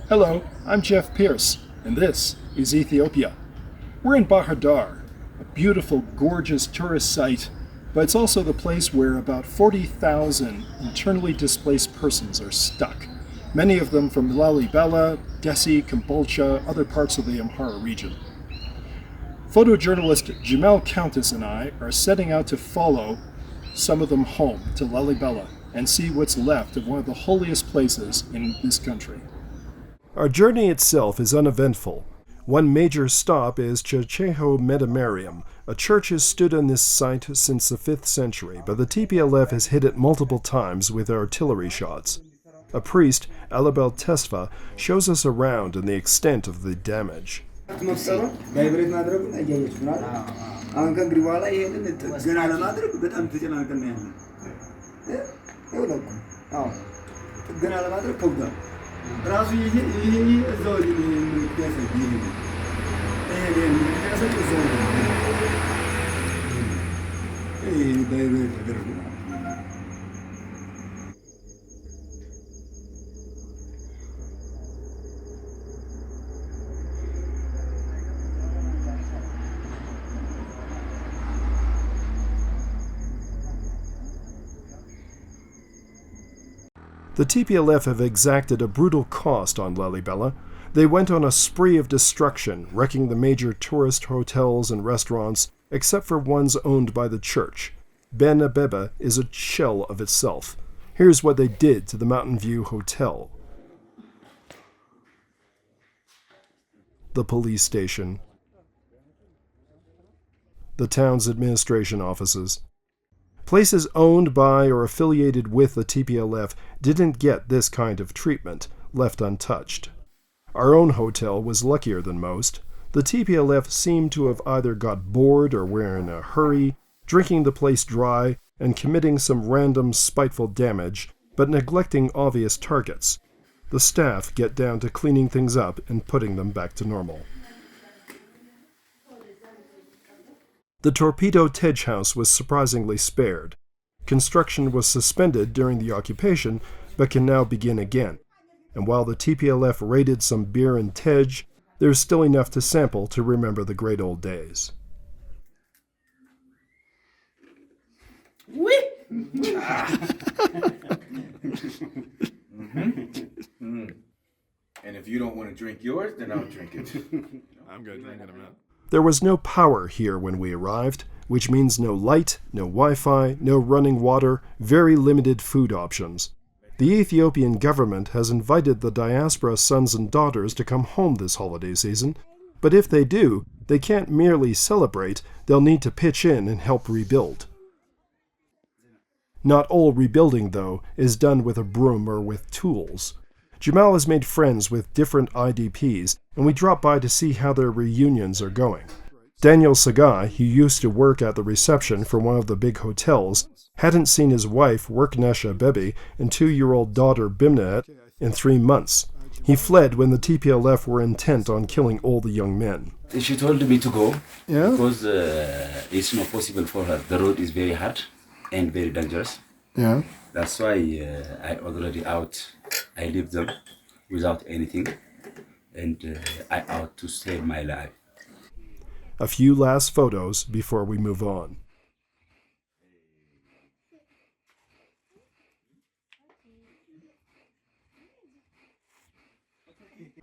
Hello, I'm Jeff Pearce, and this is Ethiopia. We're in Bahir Dar, a beautiful, gorgeous tourist site, but it's also the place where about 40,000 internally displaced persons are stuck, many of them from Lalibela, Dessie, Kombolcha, other parts of the Amhara region. Photojournalist Jemal Countess and I are setting out to follow some of them home to Lalibela and see what's left of one of the holiest places in this country. Our journey itself is uneventful. One major stop is Checheho Metamarium. A church has stood on this site since the 5th century, but the TPLF has hit it multiple times with artillery shots. A priest, Alabel Tesfa, shows us around and the extent of the damage. The TPLF have exacted a brutal cost on Lalibela. They went on a spree of destruction, wrecking the major tourist hotels and restaurants, except for ones owned by the church. Ben Abeba is a shell of itself. Here's what they did to the Mountain View Hotel. The police station. The town's administration offices. Places owned by or affiliated with the TPLF didn't get this kind of treatment, left untouched. Our own hotel was luckier than most. The TPLF seemed to have either got bored or were in a hurry, drinking the place dry and committing some random spiteful damage, but neglecting obvious targets. The staff get down to cleaning things up and putting them back to normal. The Torpedo Tej House was surprisingly spared. Construction was suspended during the occupation, but can now begin again. And while the TPLF raided some beer in Tej, there's still enough to sample to remember the great old days. And if you don't want to drink yours, then I'll drink it. I'm going to drink it, I'm not. There was no power here when we arrived, which means no light, no Wi-Fi, no running water, very limited food options. The Ethiopian government has invited the diaspora sons and daughters to come home this holiday season, but if they do, they can't merely celebrate, they'll need to pitch in and help rebuild. Not all rebuilding, though, is done with a broom or with tools. Jemal has made friends with different IDPs, and we drop by to see how their reunions are going. Daniel Sagai, who used to work at the reception for one of the big hotels, hadn't seen his wife, Worknesha Bebi, and 2-year-old daughter Bimnet in 3 months. He fled when the TPLF were intent on killing all the young men. She told me to go because it's not possible for her. The road is very hard and very dangerous. Yeah. That's why I already out. I leave them without anything, and I out to save my life. A few last photos before we move on.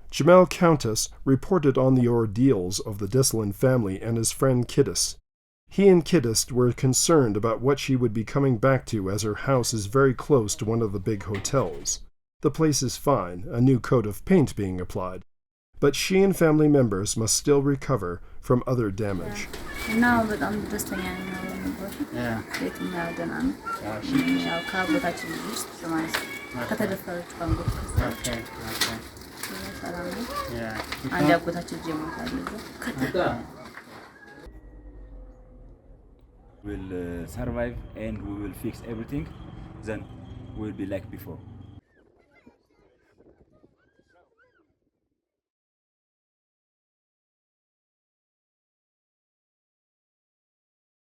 Jemal Countess reported on the ordeals of the Deslin family and his friend Kiddis. He and Kiddis were concerned about what she would be coming back to, as her house is very close to one of the big hotels. The place is fine, a new coat of paint being applied, but she and family members must still recover from other damage. We'll survive and we will fix everything. Then we'll be like before.